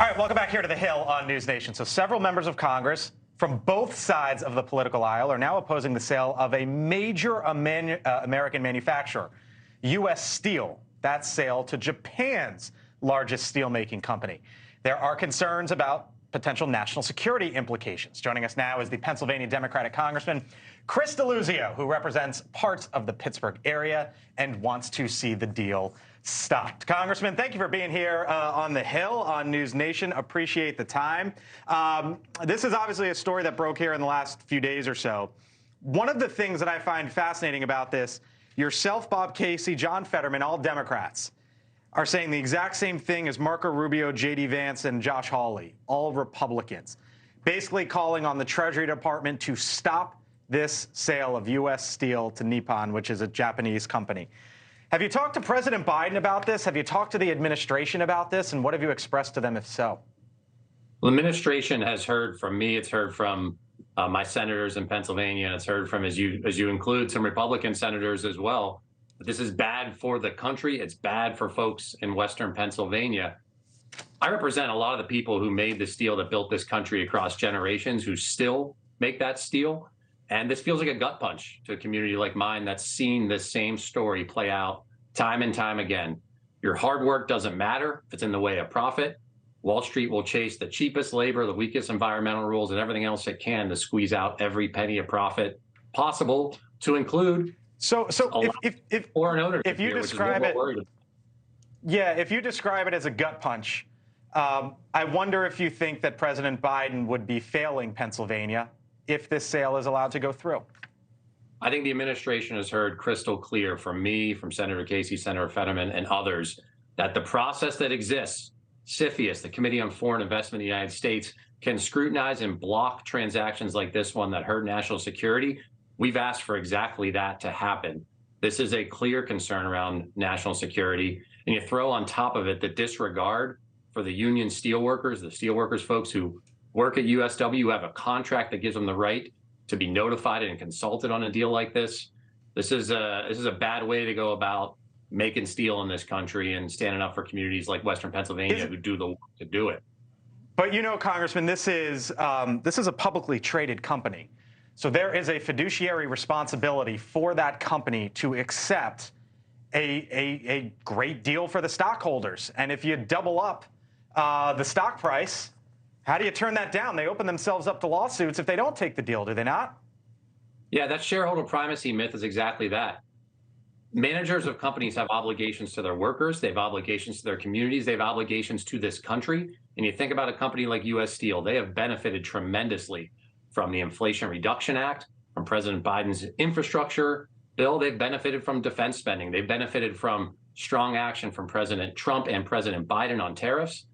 All right, welcome back here to The Hill on NewsNation. So several members of Congress from both sides of the political aisle are now opposing the sale of a major American manufacturer, U.S. Steel. That sale to Japan's largest steelmaking company. There are concerns about potential national security implications. Joining us now is the Pennsylvania Democratic Congressman Chris Deluzio, who represents parts of the Pittsburgh area and wants to see the deal stopped. Congressman, thank you for being here on The Hill on NewsNation. Appreciate the time. This is obviously a story that broke here in the last few days or so. One of the things that I find fascinating about this, yourself, Bob Casey, John Fetterman, all Democrats, are saying the exact same thing as Marco Rubio, J.D. Vance, and Josh Hawley, all Republicans, basically calling on the Treasury Department to stop this sale of U.S. Steel to Nippon, which is a Japanese company. Have you talked to President Biden about this? Have you talked to the administration about this? And what have you expressed to them, if so? Well, the administration has heard from me. It's heard from my senators in Pennsylvania, and it's heard from, as you include, some Republican senators as well. This is bad for the country. It's bad for folks in Western Pennsylvania. I represent a lot of the people who made the steel that built this country across generations, who still make that steel. And this feels like a gut punch to a community like mine that's seen this same story play out time and time again. Your hard work doesn't matter if it's in the way of profit. Wall Street will chase the cheapest labor, the weakest environmental rules, and everything else it can to squeeze out every penny of profit possible, to include if you describe it, if you describe it as a gut punch, I wonder if you think that President Biden would be failing Pennsylvania if this sale is allowed to go through. I think the administration has heard crystal clear from me, from Senator Casey, Senator Fetterman, and others, that the process that exists, CFIUS, the Committee on Foreign Investment in the United States, can scrutinize and block transactions like this one that hurt national security. We've asked for exactly that to happen. This is a clear concern around national security. And you throw on top of it the disregard for the union steelworkers, the steelworkers folks who work at USW, who have a contract that gives them the right to be notified and consulted on a deal like this. This is a bad way to go about making steel in this country and standing up for communities like Western Pennsylvania who do the work to do it. But you know, Congressman, this is a publicly traded company. So there is a fiduciary responsibility for that company to accept a great deal for the stockholders. And if you double up the stock price, how do you turn that down? They open themselves up to lawsuits if they don't take the deal, do they not? Yeah, that shareholder primacy myth is exactly that. Managers of companies have obligations to their workers. They have obligations to their communities. They have obligations to this country. And you think about a company like U.S. Steel, they have benefited tremendously from the Inflation Reduction Act, from President Biden's infrastructure bill. They've benefited from defense spending. They've benefited from strong action from President Trump and President Biden on tariffs.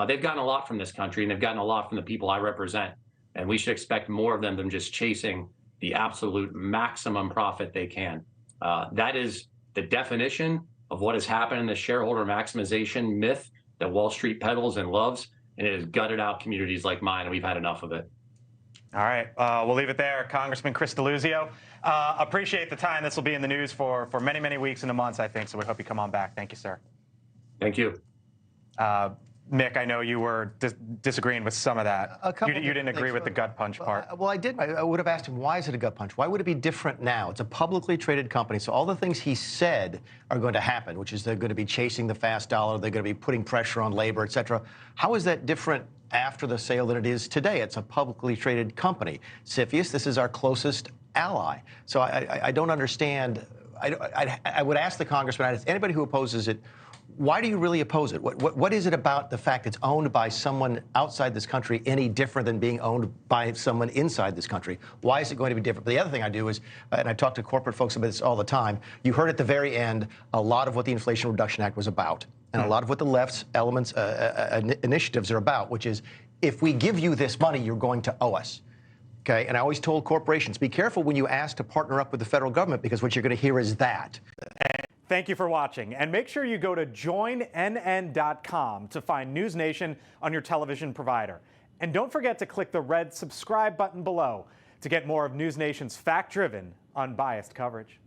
They've gotten a lot from this country, and they've gotten a lot from the people I represent. And we should expect more of them than just chasing the absolute maximum profit they can. That is the definition of what has happened in the shareholder maximization myth that Wall Street peddles and loves, and it has gutted out communities like mine, and we've had enough of it. All right, we'll leave it there. Congressman Chris Deluzio, appreciate the time. This will be in the news for many, many weeks and months, I think, so we hope you come on back. Thank you, sir. Thank you. Mick, I know you were disagreeing with some of that. You didn't agree with the gut punch part. Well, I did. I would have asked him, why is it a gut punch? Why would it be different now? It's a publicly traded company, so all the things he said are going to happen, which is they're going to be chasing the fast dollar, they're going to be putting pressure on labor, et cetera. How is that different after the sale than it is today? It's a publicly traded company. CFIUS, this is our closest ally. So I don't understand. I would ask the congressman, anybody who opposes it, why do you really oppose it? What is it about the fact it's owned by someone outside this country any different than being owned by someone inside this country? Why is it going to be different? But the other thing I do is, and I talk to corporate folks about this all the time, you heard at the very end a lot of what the Inflation Reduction Act was about, and a lot of what the left's elements, initiatives are about, which is, if we give you this money, you're going to owe us. Okay, and I always told corporations, be careful when you ask to partner up with the federal government, because what you're going to hear is that. Thank you for watching, and make sure you go to joinnn.com to find NewsNation on your television provider. And don't forget to click the red subscribe button below to get more of NewsNation's fact-driven, unbiased coverage.